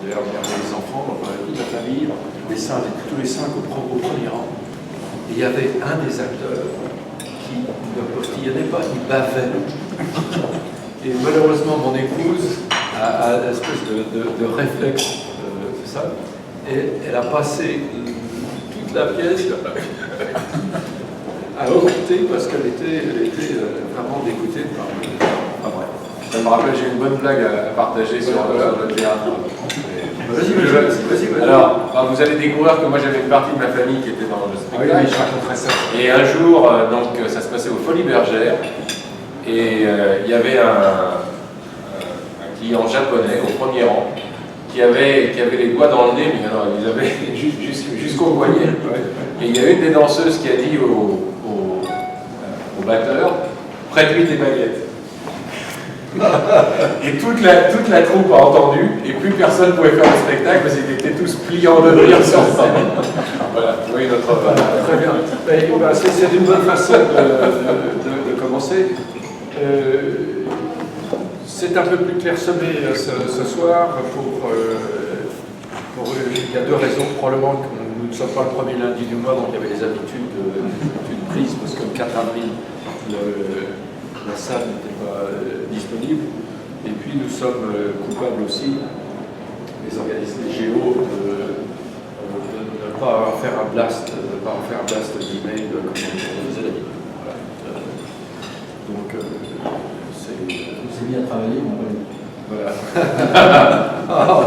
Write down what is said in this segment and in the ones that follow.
devait regarder les enfants, donc toute la famille, tous les cinq au premier rang. Et il y avait un des acteurs qui ne postillonnait pas, il bavait. Et malheureusement, mon épouse a une espèce de réflexe de ça, et elle a passé toute la pièce à occulter parce qu'elle était vraiment dégoûtée par enfin, bref. Ça me rappelle, j'ai une bonne blague à partager sur le théâtre. Vas-y. Alors, vous allez découvrir que moi j'avais une partie de ma famille qui était dans le spectacle. Oui, je raconterai ça. Et un jour, donc, ça se passait aux Folies Bergères, et il y avait un client japonais au premier rang qui avait les doigts dans le nez, mais alors ils avaient jusqu'au poignet. Et il y a une des danseuses qui a dit au batteur, prête-lui tes baguettes. Et toute la troupe a entendu, et plus personne ne pouvait faire le spectacle parce qu'ils étaient tous pliants de rire sur scène. Voilà, vous voyez notre... Très bien. C'est une bonne façon de commencer. C'est un peu plus clairsemé ce soir il y a deux raisons. Probablement que nous ne sommes pas le premier lundi du mois, donc il y avait des habitudes prises, parce que le 4 avril, la salle n'était pas disponible. Et puis nous sommes coupables aussi, les organismes géo, de ne pas faire un blast, d'email comme on faisait d'habitude. Voilà. Donc C'est bien travaillé, mon collègue. voilà.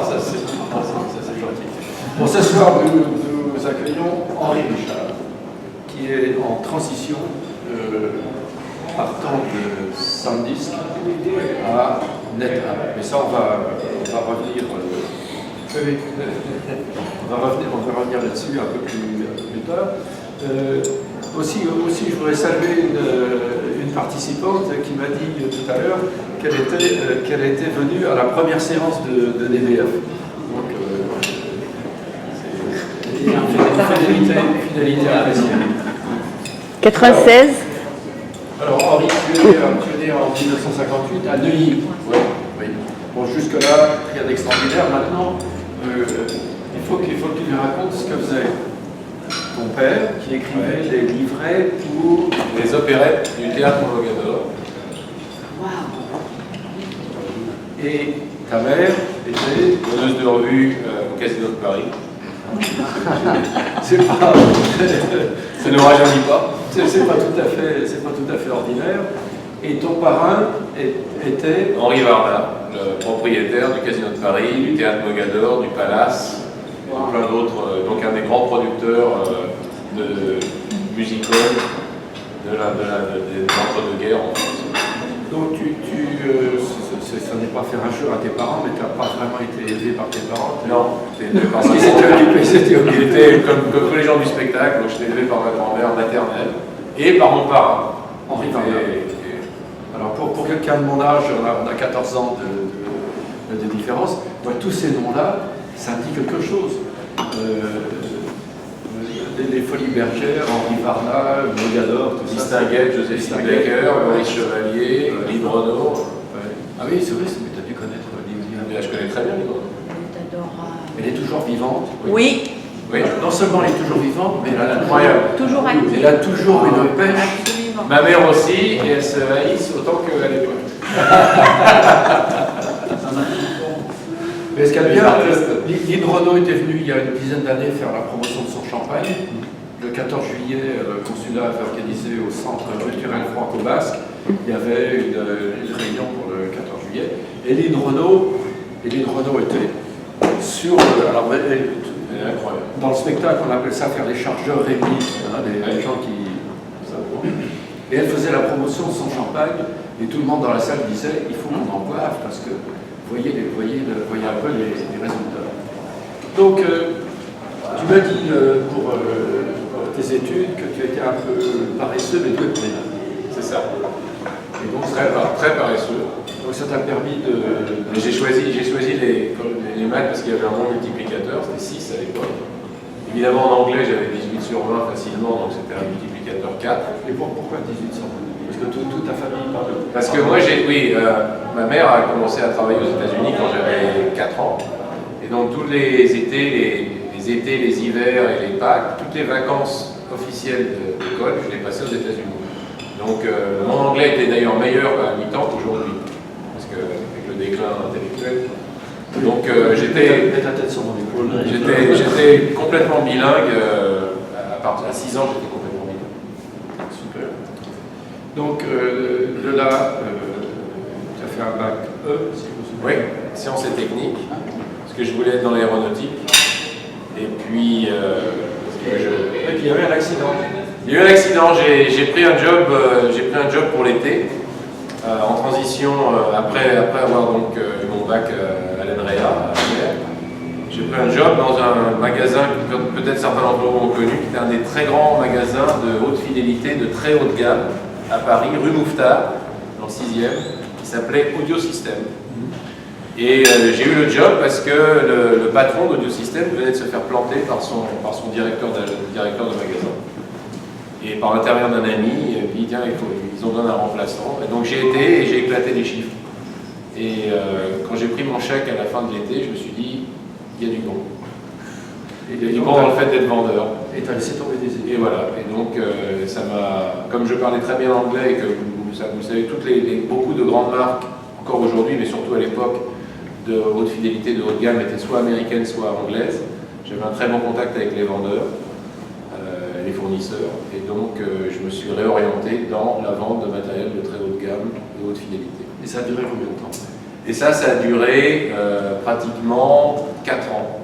Ça c'est gentil. Bon, ce soir, nous accueillons Henri Richard, qui est en transition partant de Sandisk à NetApp. Mais ça, on va revenir. On va revenir là-dessus un peu plus tard. Aussi, je voudrais saluer une participante qui m'a dit tout à l'heure qu'elle était venue à la première séance de DBF. Donc, c'est une fidélité appréciée. 96. Alors, Henri, tu es né en 1958 à Neuilly. Oui. Bon, jusque-là, rien d'extraordinaire. Maintenant, il faut que tu nous racontes ce que faisait ton père, qui écrivait des livrets pour Les opérettes du théâtre Mogador. Et ta mère était Donneuse de revue au Casino de Paris. c'est pas, Ça ne rajeunit pas. c'est pas tout à fait ordinaire. Et ton parrain était Henri Varda, le propriétaire du Casino de Paris, du théâtre Mogador, du Palace, et plein d'autres. Donc un des grands producteurs de music-hall de l'entre-deux-guerres en France. donc ça n'est pas faire un jeu à tes parents, mais tu n'as pas vraiment été élevé par tes parents. Non, j'étais élevé par Parce ma qu'ils s'étaient grand-mère. occupés, c'était occupé. J'étais comme tous les gens du spectacle, donc j'étais élevé par ma grand-mère maternelle et par mon parrain. Henri Varda. Alors pour quelqu'un de mon âge, on a 14 ans de différence, donc tous ces noms-là, ça me dit quelque chose. Les Folies Bergères, Henri Varda, Mogador, tout ça. Distinguette, Joséphine Baker, Maurice Chevalier, Lynn Renaud. Ah oui, c'est vrai, mais tu as dû connaître Je connais très bien Lynn Renaud. Elle est toujours vivante. Oui, Oui, Non seulement elle est toujours vivante, mais elle a incroyable. toujours actif. Elle a toujours une pêche. Absolument. Ma mère aussi, et elle se haïsse autant qu'à l'époque. Mais ce qu'il y a de Les bien, artistes. Lynn Renaud était venue il y a une dizaine d'années faire la promotion de son champagne. Le 14 juillet, le consulat avait organisé au Centre culturel franco-basque. Il y avait une réunion pour le 14 juillet. Et Lynn Renaud était sur alors, C'est incroyable. dans le spectacle, on appelle ça faire des chargeurs réunis, des gens qui... Et elle faisait la promotion de son champagne, et tout le monde dans la salle disait il faut qu'on en boive, parce que voyez un peu les résultats. Donc, tu m'as dit pour tes études que tu étais un peu paresseux, mais doué de prénom. C'est ça. Et donc, Très paresseux. donc ça t'a permis de... Mais j'ai choisi les maths parce qu'il y avait un bon multiplicateur, c'était 6 à l'époque. Évidemment, en anglais, j'avais 18 sur 20 facilement, donc c'était un multiplicateur 4. Et pourquoi 18 sur 20? Parce que toute ta famille parle... Parce que moi, ma mère a commencé à travailler aux États-Unis quand j'avais 4 ans. Et Et donc tous les étés, les hivers et les Pâques, toutes les vacances officielles de l'école, je les passais aux États-Unis. Donc mon anglais était d'ailleurs meilleur à 8 ans qu'aujourd'hui, parce qu'avec le déclin intellectuel. Donc j'étais complètement bilingue, à 6 ans j'étais complètement bilingue. Super. Donc de là, tu as fait un bac E, si vous vous Oui, souvenez. sciences et techniques, parce que je voulais être dans l'aéronautique. Et puis, Et puis il y avait un accident. il y a eu un accident, j'ai pris un job pour l'été, en transition, après avoir donc eu mon bac à l'ENREA, à Amer. J'ai pris un job dans un magasin que peut-être certains d'entre vous ont connu, qui était un des très grands magasins de haute fidélité, de très haute gamme, à Paris, rue Mouffetard, dans le 6e, qui s'appelait Audio System. Et j'ai eu le job parce que le patron d'Audio System venait de se faire planter par son directeur de magasin. Et par l'intermédiaire d'un ami, il dit tiens, ils ont besoin d'un remplaçant. Et donc j'ai été et j'ai éclaté les chiffres. Et quand j'ai pris mon chèque à la fin de l'été, je me suis dit il y a du bon. Il y a du bon dans le fait d'être vendeur. Et tu as laissé tomber des études. Et voilà. Et donc ça m'a. Comme je parlais très bien anglais et que vous savez, beaucoup de grandes marques, encore aujourd'hui, mais surtout à l'époque, de haute fidélité, de haute gamme, étaient soit américaines, soit anglaises. J'avais un très bon contact avec les vendeurs, les fournisseurs, et donc je me suis réorienté dans la vente de matériel de très haute gamme, de haute fidélité. Et ça a duré combien de temps? Et ça a duré pratiquement 4 ans.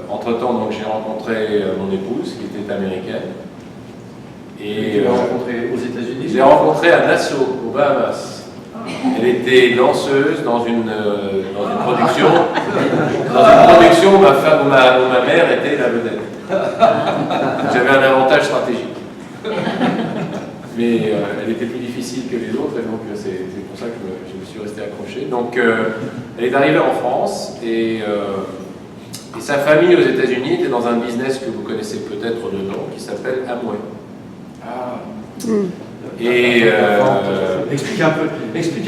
Entre-temps, donc, j'ai rencontré mon épouse, qui était américaine. Et tu l'as rencontrée aux États-Unis? Je l'ai rencontrée à Nassau, aux Bahamas. Elle était danseuse dans une production. Dans une production où ma mère était la vedette. J'avais un avantage stratégique. Mais elle était plus difficile que les autres, et donc c'est pour ça que je me suis resté accroché. Donc elle est arrivée en France, et sa famille aux États-Unis était dans un business que vous connaissez peut-être de nom, qui s'appelle Amway. Ah. Et explique un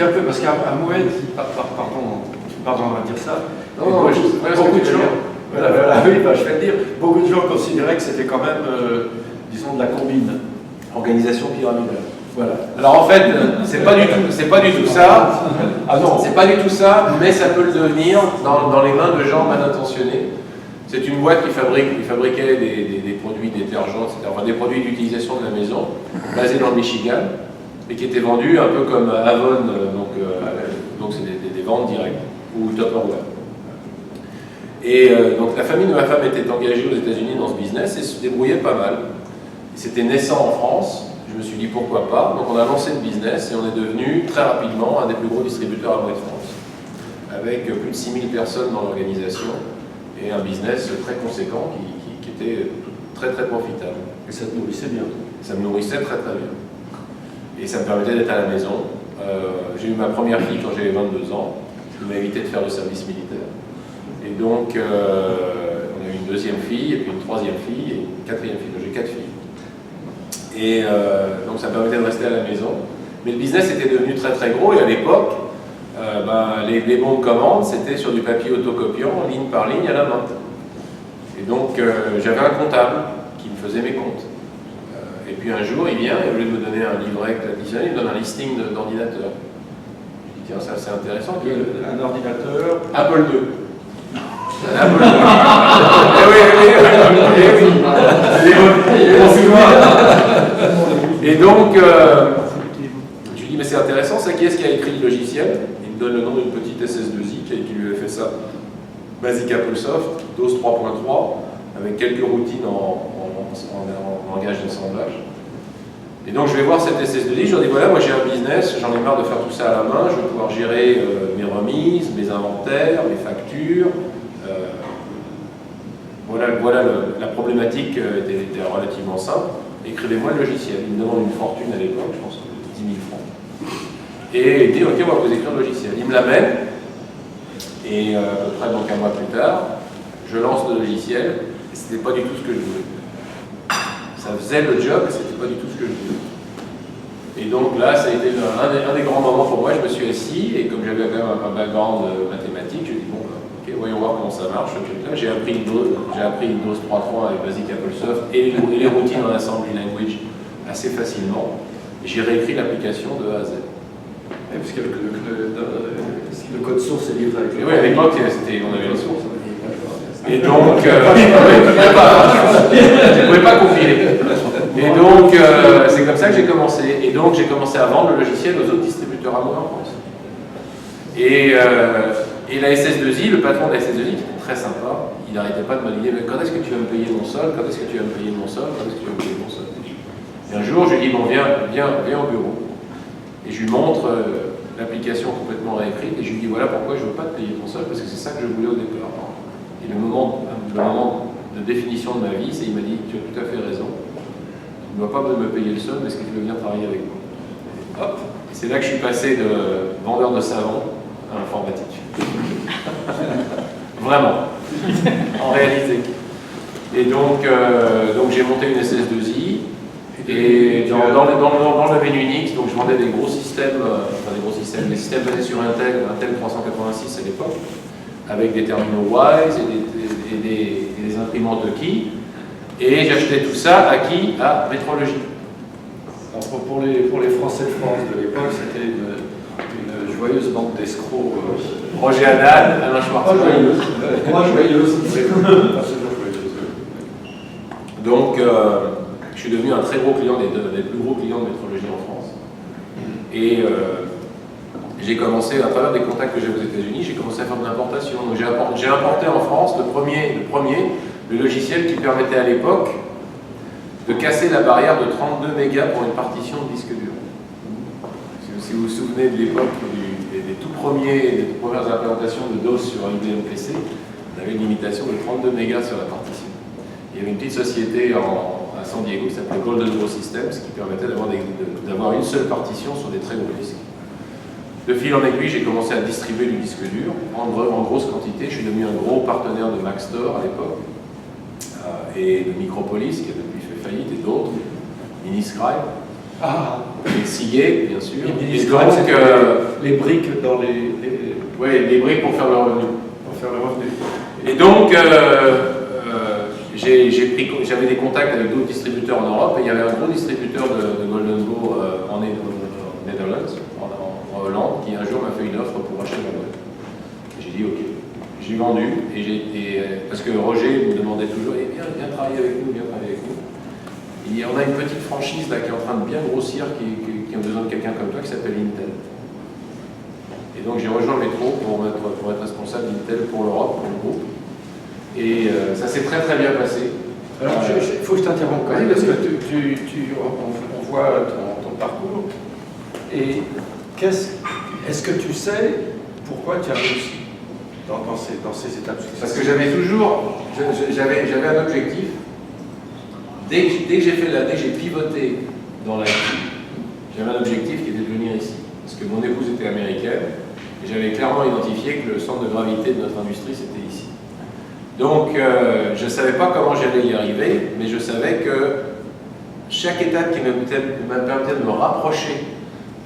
peu, parce qu'Amway, pardon, on va dire ça. Non, beaucoup de gens, voilà, oui, je vais le dire, beaucoup de gens considéraient que c'était quand même, disons, de la combine, organisation pyramidale. Voilà. alors en fait, c'est pas du tout ça. Ah non. C'est pas du tout ça, mais ça peut le devenir dans les mains de gens mal intentionnés. C'est une boîte qui fabriquait des produits détergents, etc., enfin des produits d'utilisation de la maison, basés dans le Michigan, et qui étaient vendus un peu comme Avon, donc c'est des ventes directes, ou Tupperware. Et donc la famille de ma femme était engagée aux États-Unis dans ce business et se débrouillait pas mal. C'était naissant en France, je me suis dit pourquoi pas, donc on a lancé le business et on est devenu très rapidement un des plus gros distributeurs Amway de France, avec plus de 6000 personnes dans l'organisation et un business très conséquent qui était très très profitable. Et ça te nourrissait bien. Ça me nourrissait très très bien. Et ça me permettait d'être à la maison. J'ai eu ma première fille quand j'avais 22 ans, qui m'a évité de faire le service militaire. Et donc, on a eu une deuxième fille, et puis une troisième fille, et une quatrième fille. Donc j'ai 4 filles. Et donc ça me permettait de rester à la maison. Mais le business était devenu très très gros, et à l'époque, les bons de commande, c'était sur du papier autocopiant, ligne par ligne, à la main. Et donc, j'avais un comptable qui me faisait mes comptes. Et puis un jour, il vient, et au lieu de me donner un livret traditionnel, il me donne un listing d'ordinateurs. Je dis, tiens, ça c'est intéressant. Un ordinateur. Apple II. Un Apple II. Et donc, je lui dis, mais c'est intéressant, ça, qui est-ce qui a écrit le logiciel? Il me donne le nom d'une petite SS2I qui lui avait fait ça. Basic AppleSoft, DOS 3.3, avec quelques routines en langage d'assemblage. Et donc je vais voir cette SS2I, je leur dis voilà, moi j'ai un business, j'en ai marre de faire tout ça à la main, je vais pouvoir gérer mes remises, mes inventaires, mes factures. Voilà la problématique était relativement simple. Écrivez-moi le logiciel. Il me demande une fortune à l'époque, je pense 10 000 francs. Et il dit ok, on va vous écrire le logiciel. Il me l'amène, et à peu près donc un mois plus tard, je lance le logiciel, et c'était pas du tout ce que je voulais. Ça faisait le job, mais c'était pas du tout ce que je voulais. Et donc là, ça a été un des grands moments pour moi. Je me suis assis, et comme j'avais quand même un background mathématique, je dis bon, ok, comment ça marche ce truc-là. J'ai appris Windows 3.3 avec Basic AppleSoft et les routines en assembly language assez facilement. Et j'ai réécrit l'application de A à Z. Ouais, parce que le code source est livré avec Et oui, à l'époque, on avait les sources. Et donc, tu ne pouvais pas compiler. Et donc, c'est comme ça que j'ai commencé. Et donc, j'ai commencé à vendre le logiciel aux autres distributeurs à moi en France. Et la SS2I, le patron de la SS2I, qui était très sympa, il n'arrêtait pas de me dire, mais quand est-ce que tu vas me payer mon sol? Quand est-ce que tu vas me payer mon sol? Quand est-ce que tu vas me payer mon sol? Et un jour, je lui dis, bon, viens au bureau. Et je lui montre l'application complètement réécrite, et je lui dis, voilà pourquoi je ne veux pas te payer ton sol, parce que c'est ça que je voulais au départ. Et le moment de définition de ma vie, c'est il m'a dit, tu as tout à fait raison, tu ne dois pas me payer le sol, mais est-ce que tu veux venir travailler avec moi? Hop. Et c'est là que je suis passé de vendeur de savon à informatique. Vraiment, en réalité. Et donc j'ai monté une SS2I, et dans le menu Unix, donc je vendais des gros systèmes, des systèmes basés sur Intel 386 à l'époque, avec des terminaux Wise et des imprimantes Key, et j'achetais tout ça à qui? À Métrologie. Alors pour les Français de France de l'époque, c'était une joyeuse bande d'escrocs. Roger Haddad, Alain Schwartz. Moi, joyeuse. Donc, je suis devenu un très gros client, des plus gros clients de Métrologie en France. Et j'ai commencé, à travers des contacts que j'ai aux États-Unis, j'ai commencé à faire de l'importation. Donc, j'ai importé en France le logiciel qui permettait à l'époque de casser la barrière de 32 mégas pour une partition de disque dur. Si vous vous souvenez de l'époque des premières implémentations de DOS sur IBM PC, on avait une limitation de 32 mégas sur la partition. Il y avait une petite société à San Diego qui s'appelait Golden Gros Systems qui permettait d'avoir une seule partition sur des très gros disques. De fil en aiguille, j'ai commencé à distribuer du disque dur en grosse quantité. Je suis devenu un gros partenaire de Maxtor à l'époque et de Micropolis qui a depuis fait faillite et d'autres, Miniscribe. Et Seagate, bien sûr. Et donc, les briques dans Oui, les briques pour faire le revenu. Et donc, j'avais des contacts avec d'autres distributeurs en Europe, et il y avait un gros distributeur de Golden Go en Netherlands, en Hollande, qui un jour m'a fait une offre pour acheter ma boîte. J'ai dit ok. J'ai vendu, parce que Roger me demandait toujours, eh bien, viens travailler avec nous, viens travailler avec nous. On a une petite franchise là qui est en train de bien grossir, qui a besoin de quelqu'un comme toi, qui s'appelle Intel. Et donc j'ai rejoint Métro pour être responsable d'Intel pour l'Europe, pour le groupe. Et ça s'est très très bien passé. Alors il faut que je t'interrompe quand même, parce que on voit ton parcours. Et est-ce que tu sais pourquoi tu as réussi dans ces étapes? Parce que j'avais un objectif. Dès que j'ai pivoté dans l'IT, j'avais un objectif qui était de venir ici. Parce que mon épouse était américaine, et j'avais clairement identifié que le centre de gravité de notre industrie, c'était ici. Donc, je ne savais pas comment j'allais y arriver, mais je savais que chaque étape qui me permettait de me rapprocher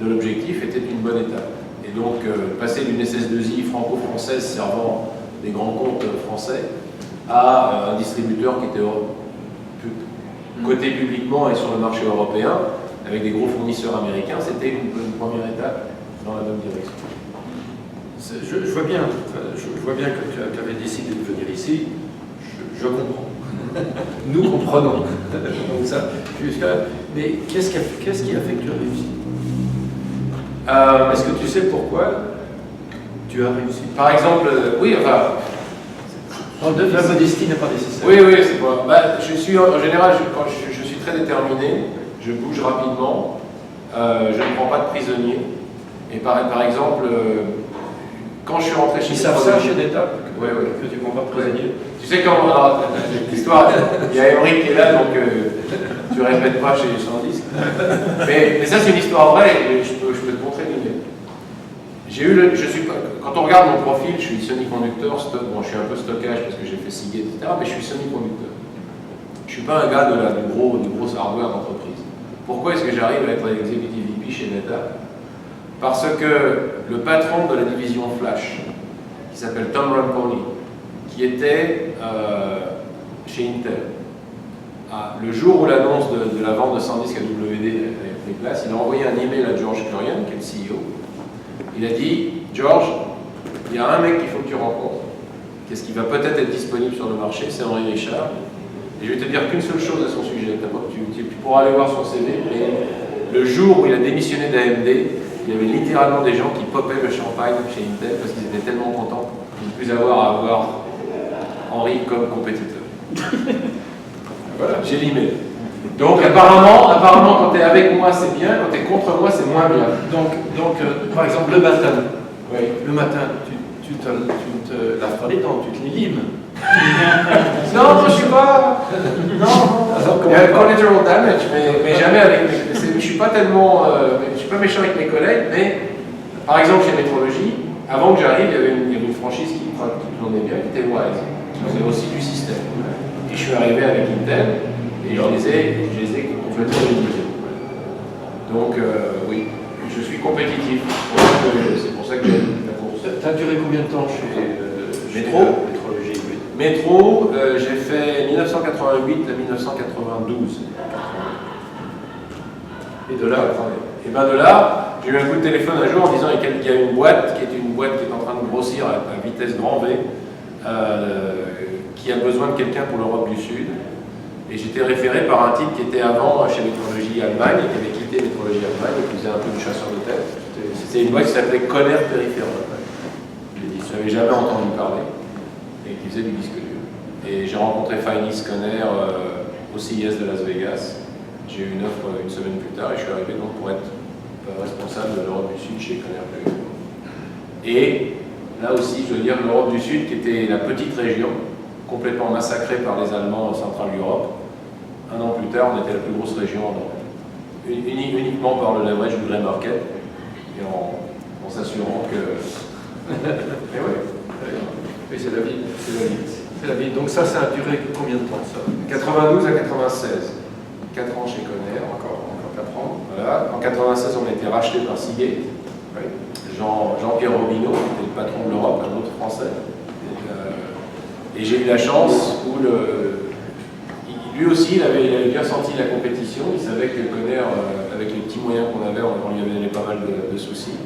de l'objectif était une bonne étape. Et donc, passer d'une SS2I franco-française servant des grands comptes français à un distributeur qui était coté publiquement et sur le marché européen, avec des gros fournisseurs américains, c'était une première étape dans la bonne direction. Je vois bien que tu avais décidé de venir ici. Je comprends. Nous comprenons. Donc ça, mais qu'est-ce qui a fait que tu as réussi? Est-ce que tu sais pourquoi tu as réussi? Par exemple, oui, enfin... La modestie n'est pas nécessaire. Oui, c'est pas... en général, quand je suis très déterminé, je bouge rapidement, je ne prends pas de prisonniers. Et par exemple, quand je suis rentré chez... Ils savent ça chez Neta, oui. Que tu ne prends pas de prisonniers. Tu sais comment... L'histoire, il y a Émeric qui est là, donc tu ne répètes pas chez Sandis. Mais ça, c'est une histoire vraie, et je peux te montrer l'idée. Quand on regarde mon profil, je suis semi-conducteur, bon, je suis un peu stockage parce que j'ai fait Seagate, etc., mais je suis semi-conducteur. Je ne suis pas un gars du gros hardware d'entreprise. Pourquoi est-ce que j'arrive à être executive VP chez Neta? Parce que le patron de la division Flash, qui s'appelle Tom Ramponi, qui était chez Intel. Le jour où l'annonce de la vente de 100 disques à WD avait pris place, il a envoyé un email à George Kurian, qui est le CEO. Il a dit, George, il y a un mec qu'il faut que tu rencontres, qu'est-ce qui va peut-être être disponible sur le marché, c'est Henri Richard. Et je vais te dire qu'une seule chose à son sujet. Tu pourras aller voir son CV, mais le jour où il a démissionné d'AMD, il y avait littéralement des gens qui popaient le champagne chez Intel parce qu'ils étaient tellement contents de ne plus avoir Henri comme compétiteur. Voilà, j'ai l'email. Donc apparemment, quand tu es avec moi, c'est bien, quand tu es contre moi, c'est moins bien. Donc par exemple, le matin, Oui. tu te laves pas les dents, tu te les limes. Non, je suis pas. Non, il y a collateral damage, mais jamais avec. Je suis pas tellement. Je suis pas méchant avec mes collègues, mais par exemple chez Métrologie, avant que j'arrive, il y avait une franchise qui tournait bien, qui était Wise, qui faisait aussi du système. Et je suis arrivé avec Intel et je les ai complètement éliminés. Donc oui, je suis compétitif. C'est pour ça que j'aime la course. Ça a duré combien de temps chez Métro Métrologie, oui. Métro, j'ai fait 1988 à 1992. Et de là, Et bien de là, j'ai eu un coup de téléphone un jour en disant qu'il y a une boîte qui est en train de grossir à vitesse grand V, qui a besoin de quelqu'un pour l'Europe du Sud. Et j'étais référé par un type qui était avant chez Métrologie Allemagne, et qui avait quitté Métrologie Allemagne, et qui faisait un peu du chasseur de tête. C'était une boîte qui s'appelait Conner Peripheral. Je n'avais jamais entendu parler, et qui faisait du disque dur. Et j'ai rencontré Finis Conner au CES de Las Vegas. J'ai eu une offre une semaine plus tard, et je suis arrivé donc pour être responsable de l'Europe du Sud chez Conner Peripheral. Et là aussi, je veux dire, l'Europe du Sud, qui était la petite région, complètement massacrée par les Allemands en Centrale Europe. Un an plus tard, on était la plus grosse région en Europe. Uniquement par le leverage du grey market, et en s'assurant que... Mais oui, c'est la vie. c'est la vie. C'est la vie. Donc ça a duré combien de temps ça? 92 à 96. 4 ans chez Conner. Encore 4 ans. Voilà. En 96, on a été racheté par Seagate. Oui. Jean-Pierre Robineau, qui était le patron de l'Europe, un autre Français. Et j'ai eu la chance où lui aussi, il avait bien senti la compétition. Il savait que Conner, avec les petits moyens qu'on avait, on lui avait donné pas mal de soucis.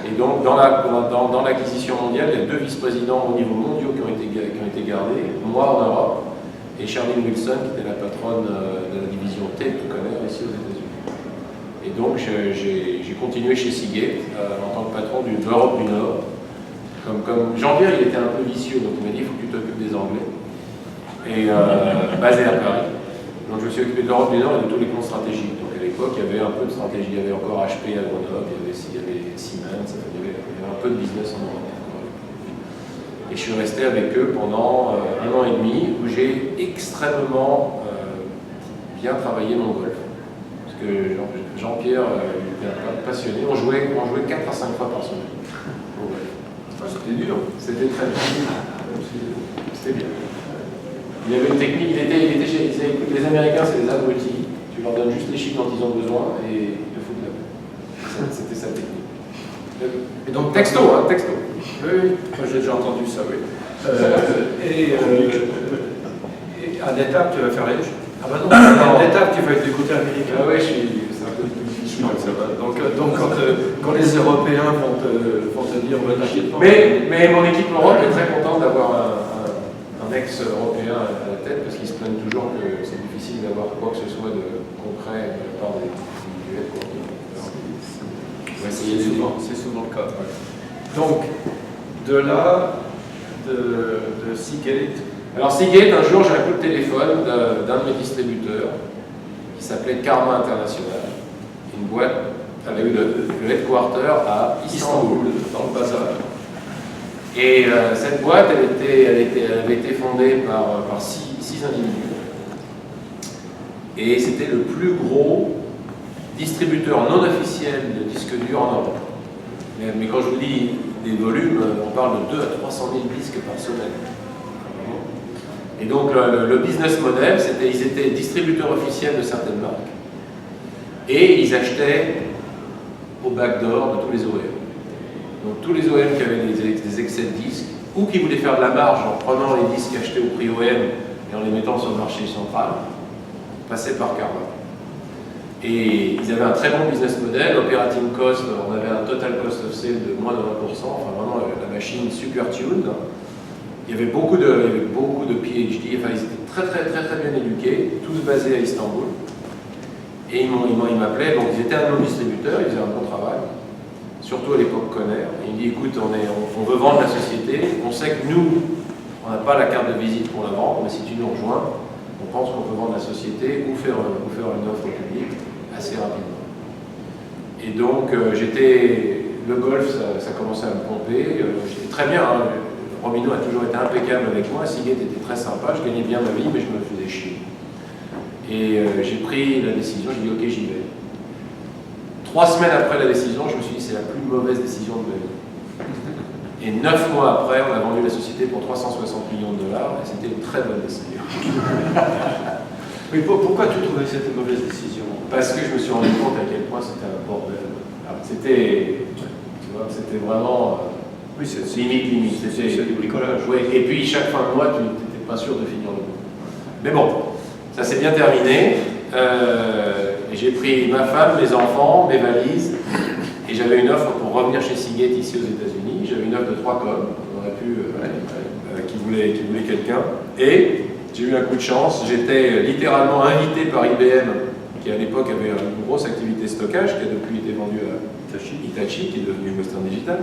Et donc, dans l'acquisition mondiale, il y a 2 vice-présidents au niveau mondial qui ont été gardés, moi en Europe, et Charlene Wilson, qui était la patronne de la division T de Conner ici aux États-Unis. Et donc, j'ai continué chez Seagate en tant que patron de l'Europe du Nord. Comme Jean-Pierre, il était un peu vicieux, donc il m'a dit il faut que tu t'occupes des Anglais. Et basé à Paris. Donc je me suis occupé de l'Europe du Nord et de tous les plans stratégiques. Donc à l'époque, il y avait un peu de stratégie, il y avait encore HP à Grenoble, il y avait Siemens, il y avait un peu de business en Europe. Et je suis resté avec eux pendant 1 an et demi, où j'ai extrêmement bien travaillé mon golf. Parce que Jean-Pierre était un passionné, on jouait 4 à 5 fois par semaine au golf. C'était dur. C'était très bien. C'était bien. Il y avait une technique, les Américains, c'est des abrutis. Tu leur donnes juste les chiffres dont ils ont besoin et ils te foutent la paix. C'était sa technique. Et donc, Texto. Oui, moi j'ai déjà entendu ça, oui. Et à l'étape, tu vas faire les... Ah bah non, à l'étape, tu vas être du côté américain. Ah ouais, c'est un peu plus difficile. Ça va. Donc quand les Européens vont te dire, ouais, t'inquiète pas. Mais mon équipe Europe est très contente d'avoir un ex-européen à la tête parce qu'ils se plaignent toujours que c'est difficile d'avoir quoi que ce soit de concret de la part des individuels. C'est souvent le cas. Ouais. Donc, de là, de Seagate. Alors Seagate, un jour, j'ai un coup de téléphone d'un de mes distributeurs qui s'appelait Karma International, une boîte avec le headquarter à Istanbul, dans le bazar. Et cette boîte, elle avait été fondée par 6 individus. Et c'était le plus gros distributeur non officiel de disques durs en Europe. Mais quand je vous dis des volumes, on parle de 2 à 300 000 disques par semaine. Et donc le business model, c'était ils étaient distributeurs officiels de certaines marques. Et ils achetaient au backdoor de tous les OEM. Donc tous les OEM qui avaient des excès de disques, ou qui voulaient faire de la marge en prenant les disques achetés au prix OM et en les mettant sur le marché central, passaient par Karma. Et ils avaient un très bon business model, operating cost, on avait un total cost of sale de moins de 20%, enfin vraiment la machine super tuned. Il y avait beaucoup de PhD, enfin ils étaient très bien éduqués, tous basés à Istanbul. Et ils m'appelaient, donc ils étaient un bon distributeur, ils faisaient un bon travail, surtout à l'époque Conner. Et il me dit, écoute, on veut vendre la société, on sait que nous, on n'a pas la carte de visite pour la vendre, mais si tu nous rejoins, on pense qu'on peut vendre la société ou faire une offre au public assez rapidement. Et donc, le golf, ça commençait à me pomper, j'étais très bien, hein. Romino a toujours été impeccable avec moi, Seagate était très sympa, je gagnais bien ma vie, mais je me faisais chier. Et j'ai pris la décision, j'ai dit ok, j'y vais. 3 semaines après la décision, je me suis dit c'est la plus mauvaise décision de ma vie. Et 9 mois après, on a vendu la société pour 360 millions de dollars, et c'était une très bonne décision. Mais pourquoi tu trouvais que c'était une mauvaise décision? Parce que je me suis rendu compte à quel point c'était un bordel. C'était vraiment Oui, c'est limite. c'est du bricolage. Oui, et puis chaque fin de mois, tu n'étais pas sûr de finir le mois. Mais bon, ça s'est bien terminé. Et j'ai pris ma femme, mes enfants, mes valises, et j'avais une offre pour revenir chez Seagate ici aux États-Unis. J'avais une offre de 3 coms, on aurait pu, qui voulait quelqu'un. Et j'ai eu un coup de chance, j'étais littéralement invité par IBM, qui à l'époque avait une grosse activité stockage, qui a depuis été vendue à Hitachi, qui est devenu Western Digital.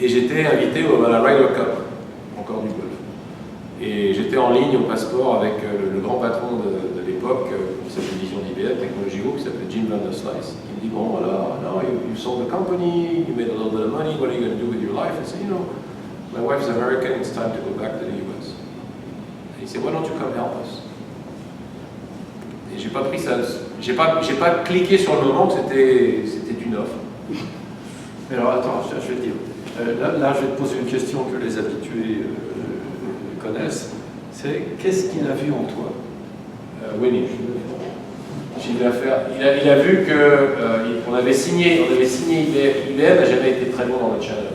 Et j'étais invité à la Ryder Cup, encore du golf. Et j'étais en ligne au passeport avec le grand patron de l'époque, de cette division d'IBM, Technology Group, qui s'appelait Jim Vanderslice. Il me dit, bon voilà, now you sold the company, you made a little bit of money, what are you going to do with your life? I said, my wife's American, it's time to go back to the US. And he said, why don't you come help us? Et j'ai pas pris ça, j'ai pas cliqué sur le moment que c'était une offre. Mais alors attends, je vais te dire. Là, je vais te poser une question que les habitués connaissent. C'est qu'est-ce qu'il a vu en toi? Winning. Il a vu que on avait signé IBM. IBM n'a jamais été très bon dans le challenge.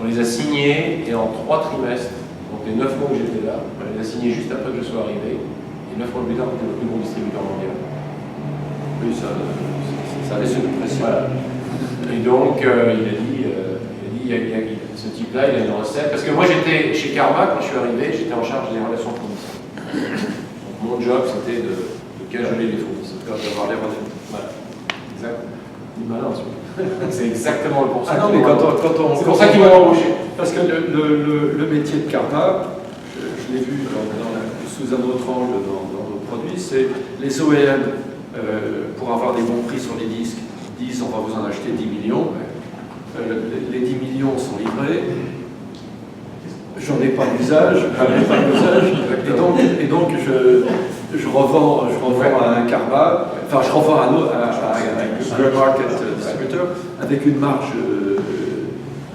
On les a signés et en 3 trimestres, donc les 9 mois où j'étais là, on les a signés juste après que je sois arrivé. Et 9 mois plus tard, on était le plus gros distributeur mondial. Oui, ça laisse une pression. Voilà. Et donc, il a dit, ce type-là, il a une recette. Parce que moi, j'étais chez Karma, quand je suis arrivé, j'étais en charge des relations fournisseurs. Donc, mon job, c'était de cajoler les fournisseurs. D'avoir les relais. Voilà. Exact. Il est malin, c'est exactement pour ça. Ah non, mais c'est pour ça qu'ils m'ont embauché. Parce que le métier de Karma, je l'ai vu sous un autre angle dans nos produits, c'est les OEM, pour avoir des bons prix sur les disques, disent on va vous en acheter 10 millions. Les 10 millions sont livrés. J'en ai pas d'usage, et donc je revends à un Karma, enfin je revends à un Grey Market Distributor avec une marge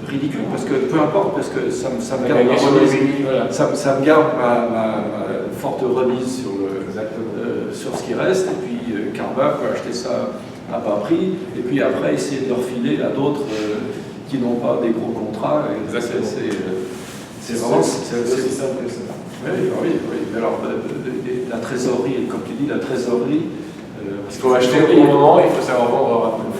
ridicule, parce que peu importe, parce que ça me garde ma remise, ça me garde ma forte remise sur ce qui reste, et puis Karma peut acheter ça à bas prix, et puis après essayer de le refiler à d'autres qui n'ont pas des gros contrats. C'est vraiment aussi simple que ça. Oui. Mais alors, la trésorerie, comme tu dis, la trésorerie. Il faut acheter au bon moment, il faut savoir vendre rapidement.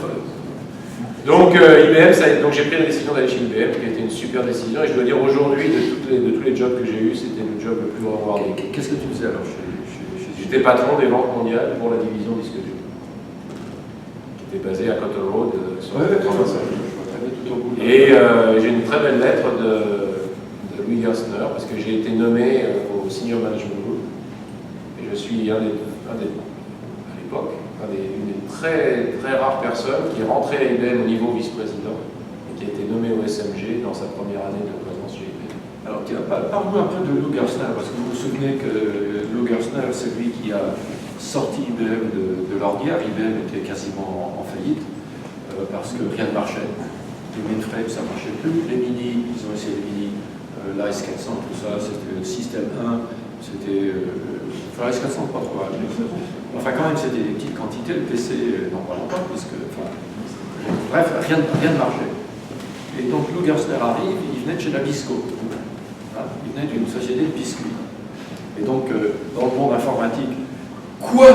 Donc, IBM, donc j'ai pris la décision d'aller chez IBM, qui a été une super décision. Et je dois dire, aujourd'hui, de tous les jobs que j'ai eus, c'était le job le plus rewarding. Qu'est-ce que tu faisais alors chez J'étais patron des ventes mondiales pour la division disque dur, qui était basée à Cotton Road, sur le 85. Et j'ai une très belle lettre de Louis Gerstner, parce que j'ai été nommé au Senior Management Group, et je suis à l'époque, une des très rares personnes qui est rentré à IBM au niveau vice-président, et qui a été nommé au SMG dans sa première année de présence chez IBM. Alors, parle-nous un peu de Lou Gerstner, parce que vous vous souvenez que Lou Gerstner, c'est lui qui a sorti IBM de l'ornière. IBM était quasiment en faillite, parce que rien ne marchait. Les mainframes, ça ne marchait plus. Les mini, ils ont essayé les mini. L'AS 400, tout ça, c'était le système 1, c'était. Enfin, l'AS 400, pas trop mal. Enfin, quand même, c'était des petites quantités. Le PC, non, pas longtemps, parce que. Enfin, bref, rien ne marchait. Et donc Lou Gerstner arrive, il venait de chez Nabisco. Hein, il venait d'une société de biscuits. Et donc, dans le monde informatique, quoi?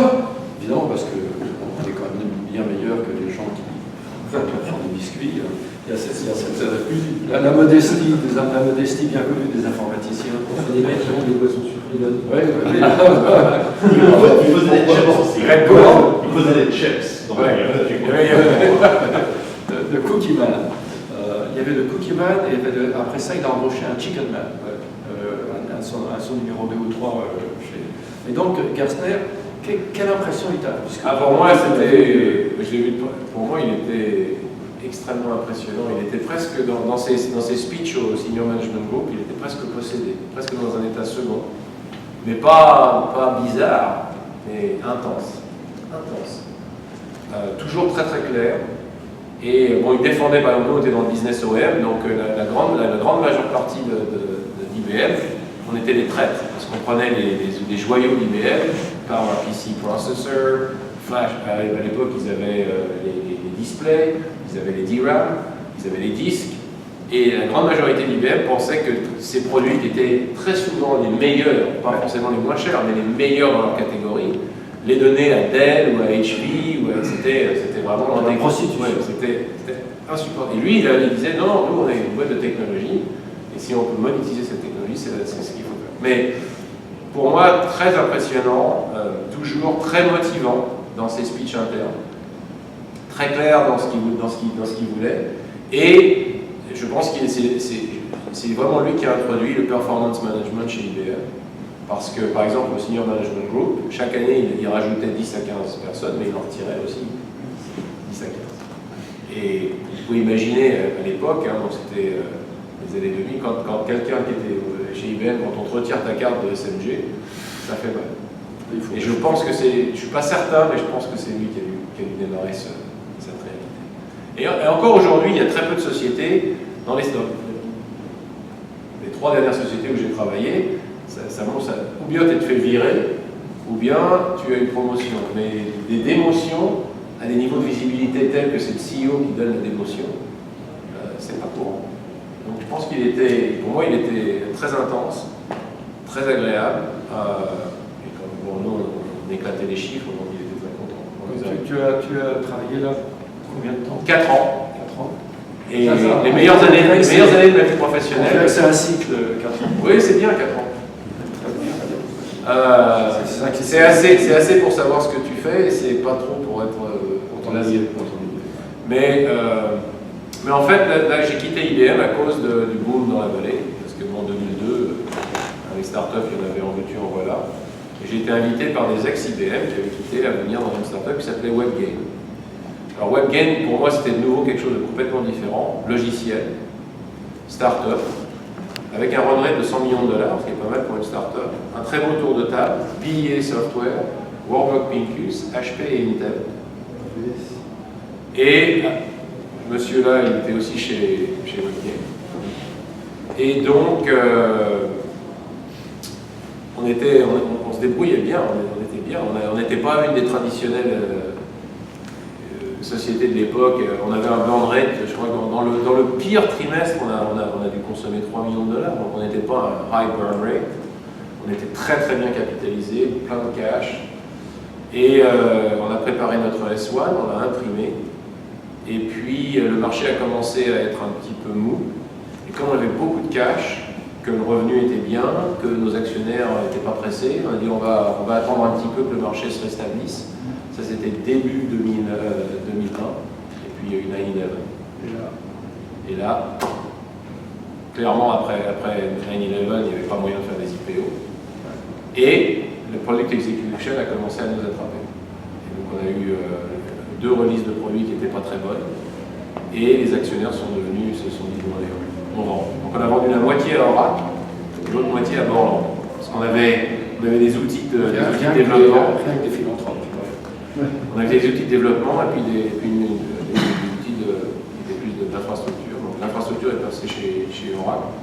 Évidemment, parce qu'on est quand même bien meilleur que les gens qui font des biscuits. Il y a la modestie bien connue des informaticiens. C'est des mecs qui ont des boissons sucrées. Oui, oui. Il faisait des chips aussi. Il faisait des chips. Donc, de Cookie Man. Il y avait le Cookie Man et après ça, il a embauché un Chicken Man, à son numéro 2 ou 3 chez. Et donc, Gerstner, quelle impression il t'a? Pour moi, pour moi, il était extrêmement impressionnant. Il était presque dans ses speeches au Senior Management Group, il était presque possédé, presque dans un état second. Mais pas bizarre, mais intense. Toujours très très clair. Et bon, il défendait, par exemple, nous, on était dans le business OEM, donc la grande majeure partie d'IBM, on était les traîtres, parce qu'on prenait les joyaux d'IBM, PowerPC Processor, Flash, à l'époque ils avaient les displays, ils avaient les DRAM, ils avaient les disques, et la grande majorité d'IBM pensait que ces produits qui étaient très souvent les meilleurs, pas forcément les moins chers, mais les meilleurs dans leur catégorie, les donner à Dell ou à HP, c'était vraiment la prostitution. Ouais, c'était insupportable. Et lui, il disait non, nous on est une boîte de technologie, et si on peut monétiser cette technologie, c'est ce qu'il faut faire. Mais pour moi, très impressionnant, toujours très motivant dans ses speeches internes, très clair dans ce qu'il voulait, et je pense que c'est vraiment lui qui a introduit le performance management chez IBM. Parce que, par exemple, au Senior Management Group, chaque année, il rajoutait 10 à 15 personnes, mais il en retirait aussi 10 à 15. Et vous pouvez imaginer, à l'époque, donc c'était les années 2000, quand quelqu'un qui était chez IBM, quand on te retire ta carte de SMG, ça fait mal. Et je pense que je ne suis pas certain, mais je pense que c'est lui qui a dû démarrer cette réalité. Et encore aujourd'hui, il y a très peu de sociétés dans les stocks. Les 3 dernières sociétés où j'ai travaillé, ou bien tu te fais virer, ou bien tu as une promotion. Mais des démotions à des niveaux de visibilité tels que c'est le CEO qui donne la démotion, c'est pas courant. Donc je pense pour moi, il était très intense, très agréable. Et comme nous, on éclatait les chiffres, donc il était très content. Tu as travaillé là combien de temps? 4 ans. 4 ans. Et les meilleures années de ma vie professionnelle. C'est un cycle, 4 ans. Oui, c'est bien 4 ans. C'est assez pour savoir ce que tu fais, et c'est pas trop pour être pour ton avis. Mais en fait, là j'ai quitté IBM à cause du boom dans la vallée, parce que en 2002, les startups, il y en avait en veux-tu, en voilà. Et j'ai été invité par des ex-IBM qui avaient quitté à venir dans une startup qui s'appelait WebGain. Alors WebGain, pour moi, c'était de nouveau quelque chose de complètement différent, logiciel, startup, avec un run rate de 100 millions de dollars, ce qui est pas mal pour une start-up, un très beau tour de table, BIA Software, Warburg Pincus, HP et Intel. Et monsieur-là, il était aussi chez WebGain. Et donc, on se débrouillait bien, on était bien. On n'était pas une des traditionnelles sociétés de l'époque. On avait un burn rate, je crois que dans le pire trimestre, on a dû consommer 3 millions de dollars, donc on n'était pas un high burn rate. On était très très bien capitalisé, plein de cash. Et on a préparé notre S1, on l'a imprimé. Et puis le marché a commencé à être un petit peu mou. Et comme on avait beaucoup de cash, que le revenu était bien, que nos actionnaires n'étaient pas pressés, on a dit on va attendre un petit peu que le marché se rétablisse. Ça c'était début 2020. Et puis il y a eu 9/11. Et là, clairement après 9/11, il n'y avait pas moyen de faire des IPO. Et le Product Execution a commencé à nous attraper. Et donc on a eu 2 releases de produits qui n'étaient pas très bonnes. Et les actionnaires se sont dit bon allez, on vend. Donc on a vendu la moitié à Oracle, l'autre moitié à Borland. Parce qu'on avait des outils de développement. Rien que des philanthropes. On avait des outils de développement et puis des outils d'infrastructure. Donc l'infrastructure est passée chez Oracle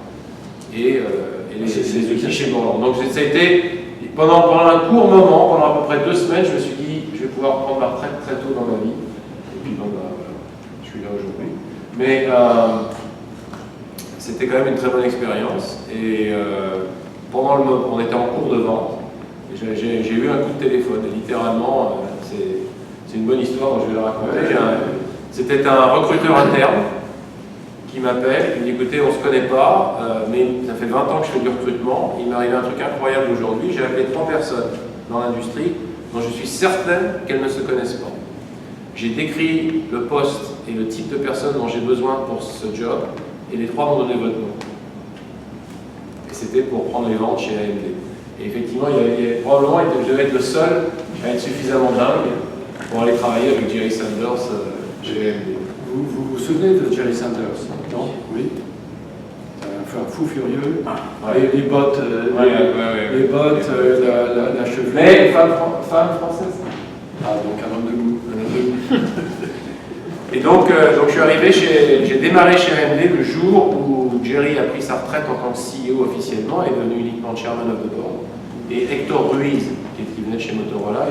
et les outils chez Borland. Donc ça a été, pendant un court moment, pendant à peu près 2 semaines, je me suis dit je vais pouvoir prendre ma retraite très tôt dans ma vie. Et puis bon, je suis là aujourd'hui. Mais c'était quand même une très bonne expérience. Et on était en cours de vente. J'ai eu un coup de téléphone. Et littéralement, c'est une bonne histoire dont je vais la raconter. C'était un recruteur interne qui m'appelle, il me dit écoutez, on ne se connaît pas, mais ça fait 20 ans que je fais du recrutement, il m'est arrivé un truc incroyable aujourd'hui, j'ai appelé 3 personnes dans l'industrie dont je suis certaine qu'elles ne se connaissent pas. J'ai décrit le poste et le type de personne dont j'ai besoin pour ce job, et les 3 m'ont donné votre nom. Et c'était pour prendre les ventes chez AMD. Et effectivement, probablement, je devais être le seul à être suffisamment dingue pour aller travailler avec Jerry Sanders chez AMD. Vous souvenez de Jerry Sanders? Non? Oui. Un fou furieux. Ouais. Les bottes, les bottes, la chevelure. Mais femme française. Ah, donc un homme de goût. Et donc je suis arrivé j'ai démarré chez AMD le jour où Jerry a pris sa retraite en tant que CEO officiellement et est devenu uniquement chairman of the board. Et Hector Ruiz, qui venait de chez Motorola,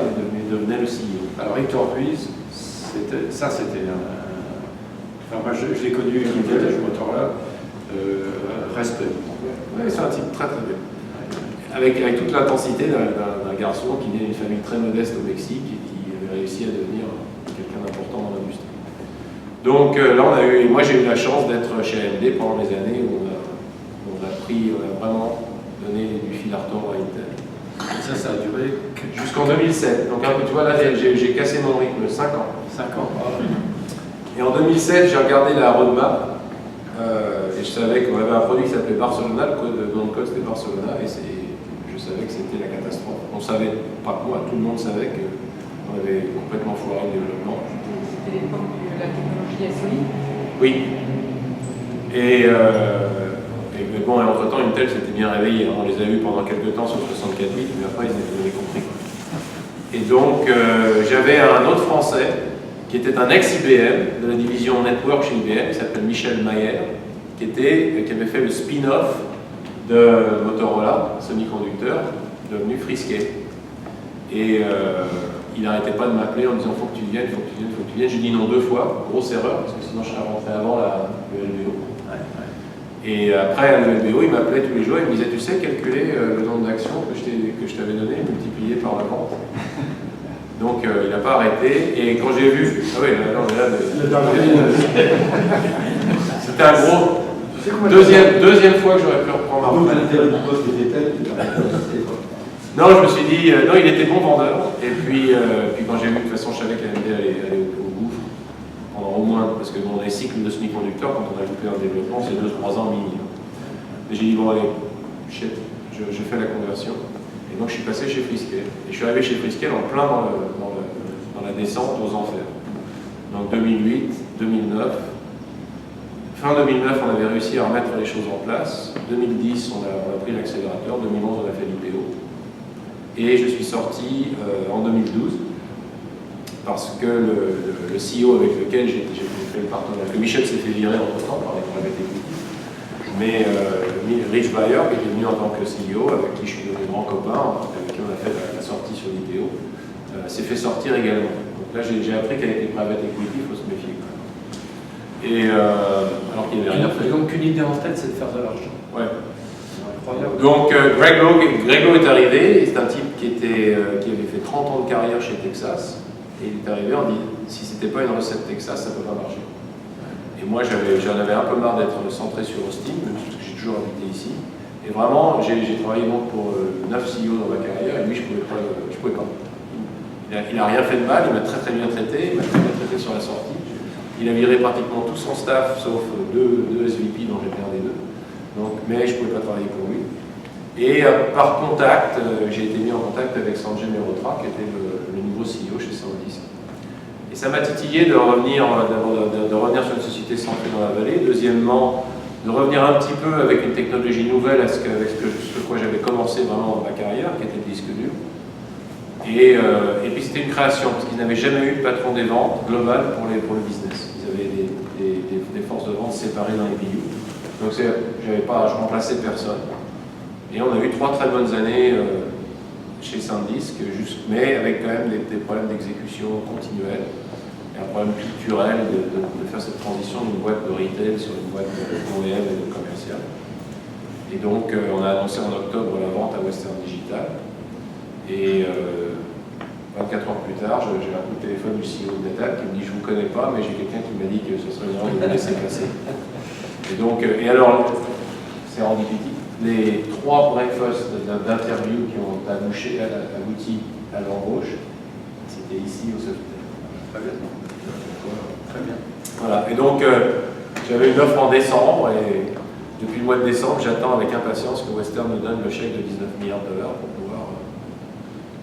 devenait le CEO. Alors Hector Ruiz, c'était enfin, moi je l'ai connu, il était chez Motorola, respect. Oui, c'est un type très très bien. Avec toute l'intensité d'un garçon qui vient d'une famille très modeste au Mexique et qui avait réussi à devenir quelqu'un d'important dans l'industrie. Donc là, moi j'ai eu la chance d'être chez AMD pendant les années où on a vraiment donné du fil à retordre à Intel. Et ça a duré jusqu'en 2007. Donc tu vois, là j'ai cassé mon rythme, 5 ans. 5 ans. Et en 2007, j'ai regardé la roadmap et je savais qu'on avait un produit qui s'appelait Barcelona, le nom de code c'était Barcelona, et je savais que c'était la catastrophe. On savait, pas que moi, tout le monde savait qu'on avait complètement foiré le développement. C'était l'époque de la technologie SOI. Oui. Mais bon, et entre-temps, Intel s'était bien réveillé. On les a vus pendant quelques temps sur 64 bits, mais après, ils avaient compris. Et donc, j'avais un autre Français qui était un ex-IBM, de la division Network chez IBM, qui s'appelle Michel Mayer, qui avait fait le spin-off de Motorola, semi-conducteur, devenu Frisquet. Et il n'arrêtait pas de m'appeler en disant « faut que tu viennes, faut que tu viennes, faut que tu viennes ». J'ai dit non 2 fois, grosse erreur, parce que sinon je serais rentré avant le LBO. Et après, le LBO, il m'appelait tous les jours, il me disait « tu sais calculer le nombre d'actions que je t'avais donné, multiplié par la vente ». Donc il n'a pas arrêté, et quand j'ai vu... Ah oui, c'était un gros... Deuxième fois que j'aurais pu reprendre Donc un l'intérêt du poste était tel qu'il a resté, quoi. Non, je me suis dit, non, il était bon vendeur, et puis quand j'ai vu, de toute façon, je savais qu'AMD allait au gouffre, pendant au moins, parce que dans les cycles de semi-conducteurs, quand on a loupé un développement, c'est 2-3 ans minimum. Et j'ai dit, bon allez, je fais la conversion. Et donc je suis passé chez Frisquet. Et je suis arrivé chez Frisquet en plein dans la descente aux enfers. Donc 2008, 2009. Fin 2009, on avait réussi à remettre les choses en place. 2010, on a pris l'accélérateur. 2011, on a fait l'IPO. Et je suis sorti en 2012 parce que le CEO avec lequel j'ai fait le partenariat, que Michel s'est fait virer entre-temps par les private equity, mais Rich Bayer, qui était venu en tant que CEO, avec qui je suis devenu grand copain, avec qui on a fait la sortie sur l'IPO, s'est fait sortir également. Donc là, j'ai appris qu'avec les private equity, il faut se méfier quand même. Et alors qu'il n'y avait rien fait. Donc une idée en tête, c'est de faire de l'argent. Ouais. Incroyable. Donc Grego est arrivé, c'est un type qui avait fait 30 ans de carrière chez Texas, et il est arrivé en disant si c'était pas une recette Texas, ça ne peut pas marcher. Et moi j'en avais un peu marre d'être centré sur Austin, même parce que j'ai toujours habité ici. Et vraiment, j'ai travaillé donc pour 9 CEO dans ma carrière, et lui je pouvais pas. Il n'a rien fait de mal, il m'a très bien traité, il m'a très bien traité sur la sortie. Il a viré pratiquement tout son staff, sauf deux SVP dont j'étais un des deux. Donc, mais je ne pouvais pas travailler pour lui. Et par contact, j'ai été mis en contact avec Sanjay Mehrotra, qui était le nouveau CEO chez SanDisk. Et ça m'a titillé de revenir sur une société centrée dans la vallée. Deuxièmement, de revenir un petit peu avec une technologie nouvelle avec ce quoi j'avais commencé vraiment dans ma carrière, qui était le disque dur. Et puis c'était une création, parce qu'ils n'avaient jamais eu de patron des ventes global pour le business. Ils avaient des forces de vente séparées dans les BU. Donc je remplaçais personne. Et on a eu 3 très bonnes années chez SanDisk, mais avec quand même des problèmes d'exécution continuelle et un problème culturel de faire cette transition d'une boîte de retail sur une boîte d'OEM et de commercial. Et donc, on a annoncé en octobre la vente à Western Digital. Et 24 heures plus tard, j'ai un coup de téléphone du CEO de Natal qui me dit « Je ne vous connais pas, mais j'ai quelqu'un qui m'a dit que ce serait bien de vous laisser passer. » Et donc, et alors, c'est rendipédique. Les 3 breakfasts d'interview qui ont abouti à l'embauche, c'était ici au Sofitel. Très bien. Très bien. Voilà, et donc j'avais une offre en décembre, et depuis le mois de décembre, j'attends avec impatience que Western nous donne le chèque de 19 milliards de dollars pour pouvoir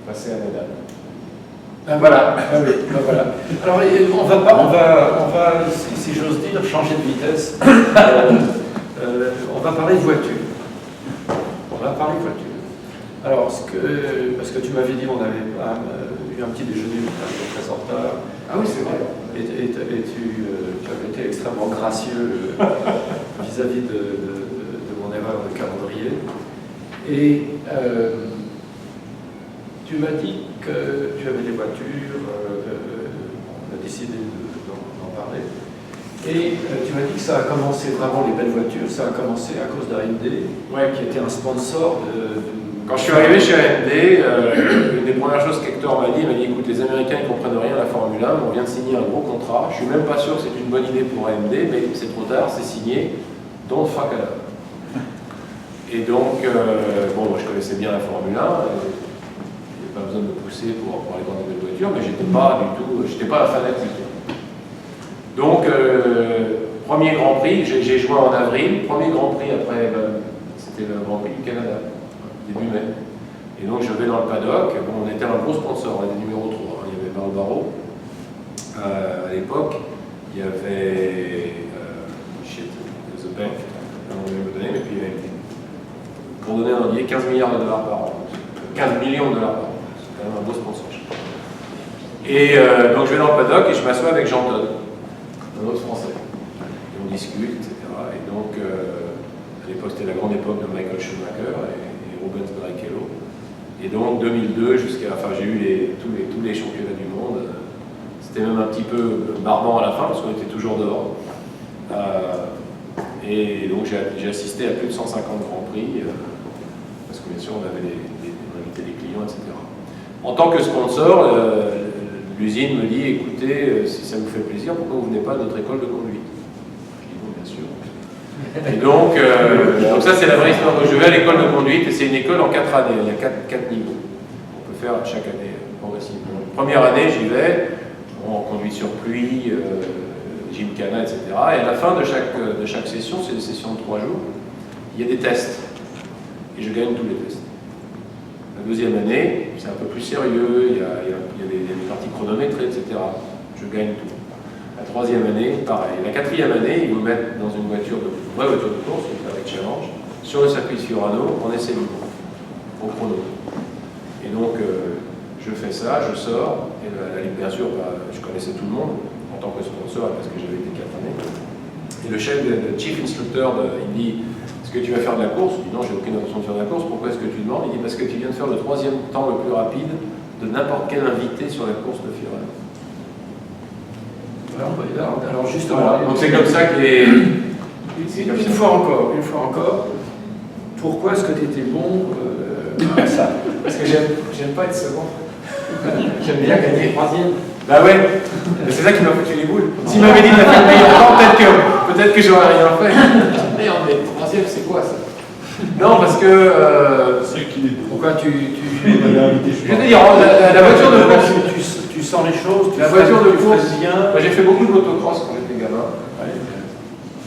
passer à la date. Voilà. Voilà. Alors, on va, si j'ose dire, changer de vitesse. On va parler de voiture. Alors, parce que tu m'avais dit, on avait eu un petit déjeuner, tu étais très en retard. Ah oui, c'est vrai. Et tu avais été extrêmement gracieux vis-à-vis de mon erreur de calendrier. Et tu m'as dit que tu avais des voitures, on a décidé d'en parler. Et tu m'as dit que ça a commencé vraiment, les belles voitures, ça a commencé à cause d'AMD, qui était un sponsor de... Quand je suis arrivé chez AMD, une des premières choses qu'Hector m'a dit, écoute, les Américains ne comprennent rien à la Formule 1, on vient de signer un gros contrat, je ne suis même pas sûr que c'est une bonne idée pour AMD, mais c'est trop tard, c'est signé, don't fuck it up. Et donc, moi je connaissais bien la Formule 1, il n'y a pas besoin de me pousser pour aller dans des belles voitures, mais j'étais pas fanatique. Donc, premier Grand Prix, j'ai joué en avril, premier Grand Prix après, c'était le Grand Prix du Canada. Début mai. Et donc je vais dans le paddock. Bon, on était un gros sponsor, on était numéro 3. Il y avait Marlboro. À l'époque, il y avait The Bank, on devait me donner, mais puis il y avait pour donner un billet 15 milliards de dollars par an. 15 millions de dollars par an. C'est quand même un beau sponsorship. Et donc je vais dans le paddock et je m'assois avec Jean Todt, un autre Français. Et on discute, etc. Et donc à l'époque c'était la grande époque de Michael Schumacher et Rubens Barrichello. Et donc 2002 jusqu'à, j'ai eu tous les championnats du monde. C'était même un petit peu barbant à la fin parce qu'on était toujours dehors. Et donc j'ai assisté à plus de 150 grands prix parce que bien sûr on avait on invitait des clients, etc. En tant que sponsor, l'usine me dit écoutez, si ça vous fait plaisir, pourquoi vous ne venez pas à notre école de conduite? Je dis bon, bien sûr. Et donc ça c'est la vraie histoire. Je vais à l'école de conduite et c'est une école en 4 années, il y a 4 niveaux. On peut faire chaque année progressivement. Première année j'y vais, on conduit sur pluie, gymkhana, etc. Et à la fin de chaque session, c'est des sessions de 3 jours, il y a des tests. Et je gagne tous les tests. La deuxième année, c'est un peu plus sérieux, il y a des parties chronométrées, etc. Je gagne tout. La troisième année, pareil. La quatrième année, ils vous mettent dans une vraie voiture de course, avec challenge, sur le circuit de Fiorano, en essai libre, au chrono. Et donc, je fais ça, je sors, et bien sûr, je connaissais tout le monde, en tant que sponsor, parce que j'avais été 4 années. Et le chef, le chief instructor, il dit « Est-ce que tu vas faire de la course ?» Je dis « Non, j'ai aucune intention de faire de la course. Pourquoi est-ce que tu demandes ?» Il dit « Parce que tu viens de faire le 3e temps le plus rapide de n'importe quel invité sur la course de Fiorano. » Alors justement, voilà. Donc c'est comme ça que une fois encore, pourquoi est-ce que tu étais bon à ça? Parce que j'aime pas être second. J'aime bien gagner 3e. Bah ouais, c'est ça qui m'a foutu les boules. S'il m'avait dit de faire le meilleur temps, peut-être que j'aurais rien fait. Merde, mais 3e, c'est quoi ça? Non, parce que. Pourquoi tu. Je veux dire, la voiture de course. Tu sens les choses, la voiture de course, bien. Moi, j'ai fait beaucoup de motocross quand j'étais gamin.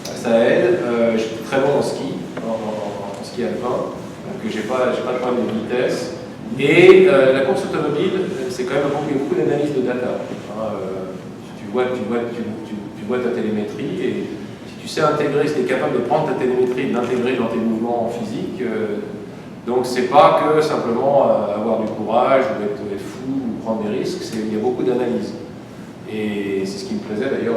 Ça aide. J'étais très bon en ski, en ski alpin. Donc, j'ai pas de problème de vitesse. Et la course automobile, c'est quand même beaucoup d'analyse de data. Tu vois ta télémétrie et si tu sais intégrer, si tu es capable de prendre ta télémétrie et de l'intégrer dans tes mouvements physiques, donc c'est pas que simplement avoir du courage ou être fou ou prendre des risques, il y a beaucoup d'analyse. Et c'est ce qui me plaisait d'ailleurs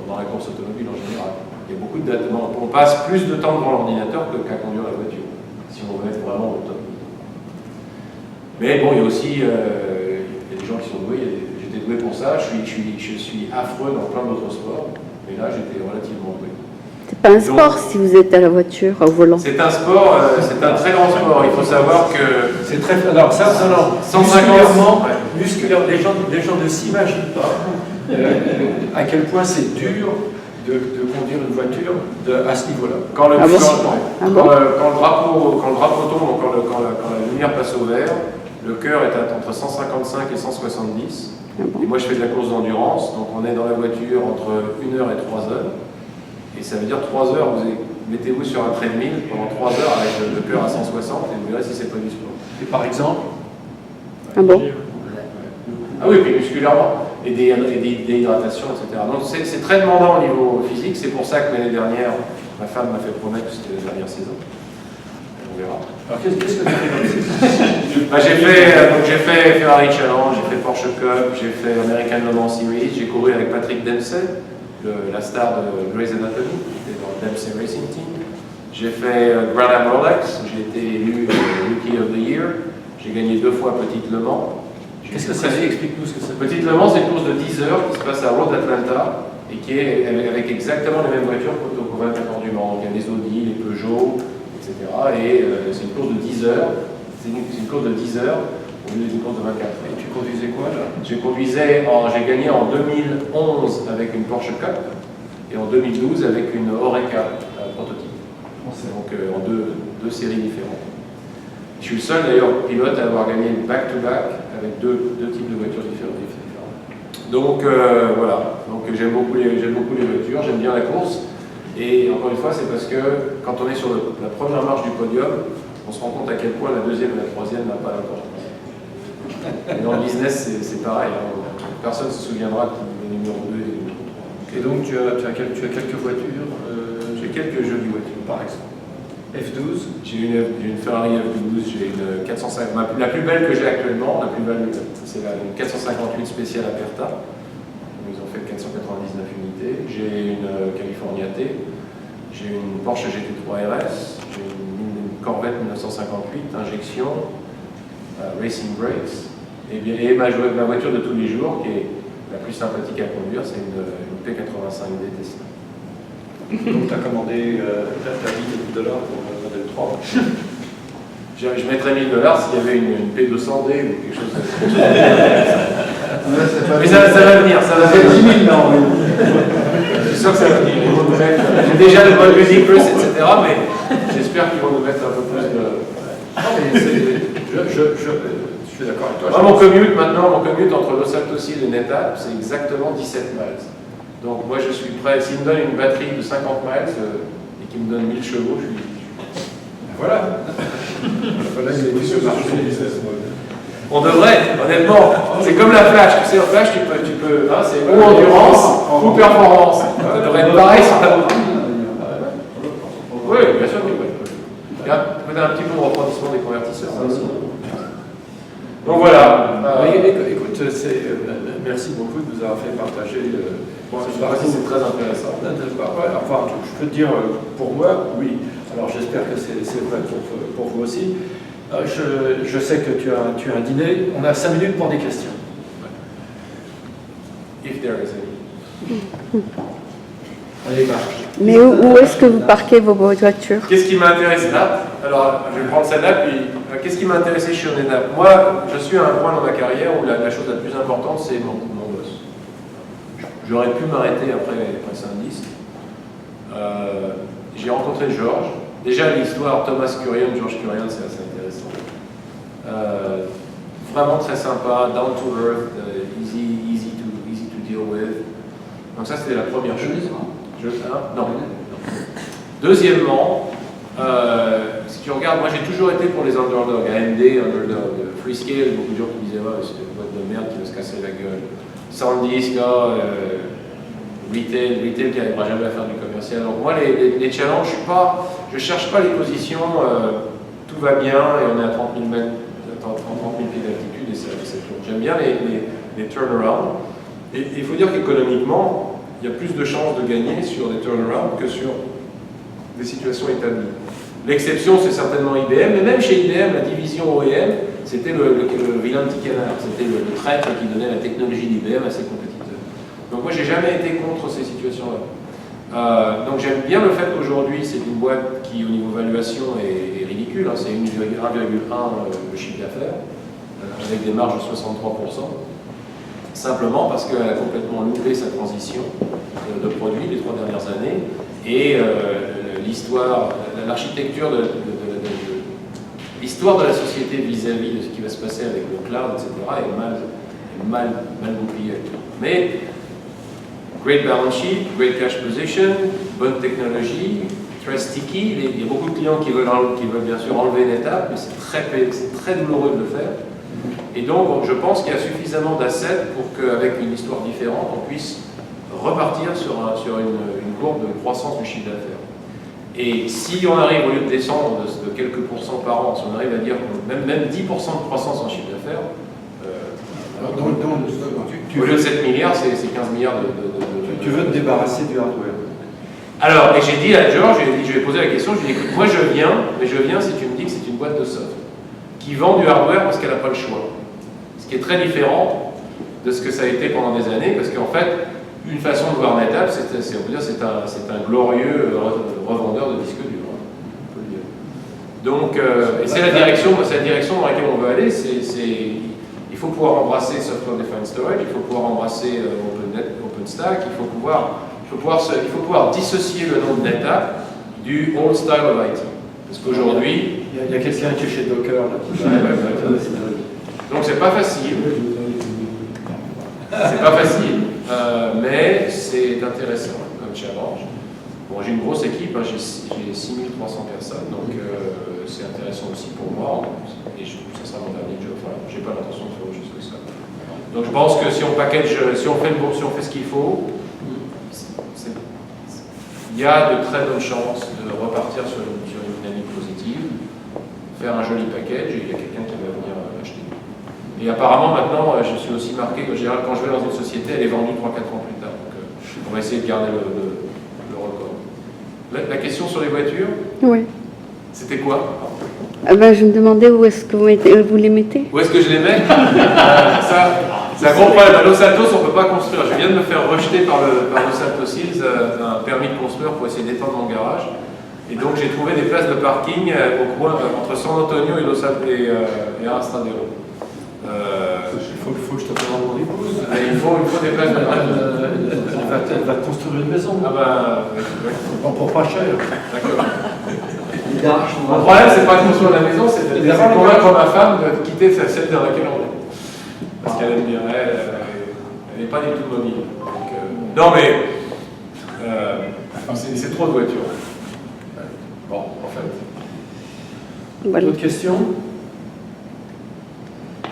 dans la course automobile en général. Il y a beaucoup de data. On passe plus de temps devant l'ordinateur qu'à conduire la voiture, si on veut être vraiment au top. Mais bon, il y a aussi des gens qui sont doués, j'étais doué pour ça, je suis affreux dans plein d'autres sports, mais là j'étais relativement doué. C'est pas un sport si vous êtes à la voiture, au volant. C'est un sport, c'est un très grand sport. Il faut savoir que C'est très. Alors, ça, non, 150, musculairement, les gens ne s'imaginent pas à quel point c'est dur de conduire une voiture à ce niveau-là. quand le, Ah bon quand- Ah bon quand le drapeau tombe, quand la lumière passe au vert, le cœur est entre 155 et 170. Ah bon Et moi, je fais de la course d'endurance, donc on est dans la voiture entre 1 heure et 3 heures. Et ça veut dire 3 heures, mettez-vous sur un treadmill pendant 3 heures avec le cœur à 160 et vous verrez si c'est pas du sport. Et par exemple, Ah bon? Ah oui, puis musculairement, et des déhydratations, etc. Donc c'est très demandant au niveau physique, c'est pour ça que l'année dernière, ma femme m'a fait promettre que c'était la dernière saison. On verra. alors qu'est-ce que tu fais comme ça? Bah, j'ai fait Ferrari Challenge, j'ai fait Porsche Cup, j'ai fait American Le Mans Series, j'ai couru avec Patrick Dempsey, la star de Grey's Anatomy, qui était dans le Dempsey Racing Team. J'ai fait Grand-Am Rolex, j'ai été élu Rookie of the Year, j'ai gagné 2 fois Petite Le Mans. Qu'est-ce que ça dit? Explique-nous ce que ça veut dire. Petite Le Mans, c'est une course de 10 heures qui se passe à Road Atlanta et qui est avec exactement les mêmes voitures qu'au 24 heures du Mans. Il y a les Audi, les Peugeot, etc. Et c'est une course de 10 heures. C'est une course de 10 heures au lieu d'une course de 24 heures. Et tu conduisais quoi là? J'ai gagné en 2011 avec une Porsche Cup et en 2012 avec une Oreca prototype. Donc en deux séries différentes. Je suis le seul d'ailleurs pilote à avoir gagné back-to-back avec deux types de voitures différentes. Donc voilà, donc j'aime beaucoup les voitures, j'aime bien la course. Et encore une fois, c'est parce que quand on est sur la première marche du podium, on se rend compte à quel point la deuxième et la troisième n'ont pas d'importance. Et dans le business, c'est pareil. Hein. Personne ne se souviendra du numéro 2 et du numéro 3. Et donc tu as quelques voitures J'ai quelques jolies voitures. par exemple. F12. J'ai une Ferrari F12, j'ai une 450, la plus belle que j'ai actuellement, c'est une 458 spéciale Aperta. Ils ont fait 499 unités. J'ai une California T, j'ai une Porsche GT3 RS, j'ai une Corvette 1958, injection, Racing Brakes, et ma voiture de tous les jours, qui est la plus sympathique à conduire, c'est une P85D Tesla. Donc tu as commandé ta vie de $1000 pour le Model 3. Je mettrais $1000 s'il y avait une P200D ou quelque chose de ça. Mais ça va venir, ça va venir. 10 000 là, Je suis sûr que ça va venir. J'ai déjà le mode Music Plus, etc. Mais j'espère qu'ils vont nous mettre un peu plus de. Non, mais je suis d'accord avec toi. Moi, mon commute entre Los Altos et Netap, c'est exactement 17 miles. Donc moi je suis prêt, s'il me donne une batterie de 50 miles et qu'il me donne 1000 chevaux, je suis. Voilà. Voilà, il est sur le marché. On devrait, honnêtement, c'est comme la Flash, tu sais, la Flash tu peux hein, c'est ou endurance ou performance. Ça devrait être pareil sur ta route. Oui, bien sûr, oui. Il y a peut-être un petit peu de refroidissement des convertisseurs. Hein, aussi. Donc voilà. Écoute, merci beaucoup de nous avoir fait partager. C'est très intéressant. Enfin, je peux te dire, pour moi, oui. Alors j'espère que c'est vrai pour vous aussi. Je sais que tu as un dîner. On a 5 minutes pour des questions. If there is any. Allez, Marc. Mais où est-ce que vous parquez vos voitures? Qu'est-ce qui m'intéresse là? Alors, je vais prendre celle-là, puis qu'est-ce qui m'a intéressé chez Onedap? Moi, je suis à un point dans ma carrière où la chose la plus importante, c'est mon boss. J'aurais pu m'arrêter après Saint-Denis. J'ai rencontré Georges. Déjà, l'histoire Thomas Kurian, George Kurian, c'est assez intéressant. Vraiment très sympa, down to earth, easy to deal with. Donc ça, c'était la première chose. Non. Deuxièmement, si tu regardes, moi j'ai toujours été pour les underdogs, AMD, underdog, Freescale, beaucoup de gens qui disaient ouais, c'est une boîte de merde qui va se casser la gueule. SanDisk, retail qui n'arrivera jamais à faire du commercial. Donc moi les challenges, je ne cherche pas les positions, tout va bien et on est à 30 000 mètres, 30 000 pieds d'altitude et c'est tout. J'aime bien les turnarounds. Et il faut dire qu'économiquement, il y a plus de chances de gagner sur des turnarounds que sur des situations établies. L'exception, c'est certainement IBM, mais même chez IBM, la division OEM, c'était le vilain petit canard, c'était le traître qui donnait la technologie d'IBM à ses compétiteurs. Donc moi, j'ai jamais été contre ces situations-là. Donc j'aime bien le fait qu'aujourd'hui, c'est une boîte qui, au niveau valuation, est ridicule. Hein, c'est 1,1 le chiffre d'affaires, avec des marges de 63%. Simplement parce qu'elle a complètement loupé sa transition de produit les 3 dernières années. Et l'histoire, l'architecture l'histoire de la société vis-à-vis de ce qui va se passer avec le cloud, etc., est mal goupillée. Mais great balance sheet, great cash position, bonne technologie, très sticky. Il y a beaucoup de clients qui veulent bien sûr enlever NetApp, mais c'est très douloureux de le faire. Et donc, je pense qu'il y a suffisamment d'assets pour qu'avec une histoire différente, on puisse repartir sur une courbe de croissance du chiffre d'affaires. Et si on arrive, au lieu de descendre de quelques pourcents par an, si on arrive à dire même 10% de croissance en chiffre d'affaires, au lieu de 7 milliards, c'est 15 milliards Tu veux te débarrasser du hardware. Alors, et j'ai dit à George, je lui ai posé la question, je lui ai dit, écoute, moi je viens si tu me dis que c'est une boîte de soft, qui vend du hardware parce qu'elle n'a pas le choix. Ce qui est très différent de ce que ça a été pendant des années, parce qu'en fait, une façon de voir NetApp, c'est un glorieux revendeur de disques durs. Hein, on peut le dire. Donc, et c'est la direction dans laquelle on veut aller. Il faut pouvoir embrasser Software Defined Storage, il faut pouvoir embrasser OpenStack, il faut pouvoir dissocier le nom de NetApp du old style of IT. Parce qu'aujourd'hui, il y a quelqu'un qui est chez Docker là. Donc c'est pas facile. C'est pas facile, mais c'est intéressant comme challenge. Bon, j'ai une grosse équipe, hein, j'ai 6300 personnes, donc c'est intéressant aussi pour moi. Et ça sera mon dernier job. Enfin, j'ai pas l'intention de faire autre chose que ça. Donc je pense que si on package, si on fait ce qu'il faut, il y a de très bonnes chances de repartir sur une dynamique positive, faire un joli package et il y a quelqu'un qui va venir acheter. Et apparemment maintenant, je suis aussi marqué que quand je vais dans une société, elle est vendue 3-4 ans plus tard. Donc on va essayer de garder le record. La question sur les voitures, Oui. c'était quoi? Ah ben, je me demandais où est-ce que vous les mettez. Où est-ce que je les mets? C'est un gros problème. À Los Altos, on ne peut pas construire. Je viens de me faire rejeter par Los Altos Hills un permis de construire pour essayer d'étendre mon garage. Et donc j'ai trouvé des places de parking au coin entre San Antonio et Los Altos et Arastradero. Il faut que je te prenne mon épouse. Il faut des places de parking. Elle va construire une maison. Ah bah, Bon, pour pas cher. d'accord. Mon problème, c'est pas de construire la maison, c'est de convaincre ma femme de quitter celle dans laquelle on est. Parce qu'elle aime bien, elle n'est pas du tout mobile. Donc, non mais, c'est trop de voitures. Bon, en fait. Voilà. D'autres questions?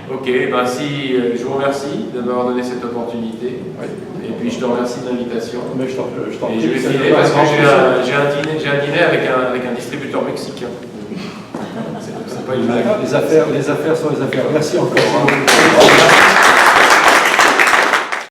Ok, ben je vous remercie de m'avoir donné cette opportunité. Oui. Et puis je te remercie de l'invitation. Mais je t'en Et je vais filer parce que j'ai un dîner avec un distributeur mexicain. C'est pas une blague. Les affaires sont les affaires. Merci encore.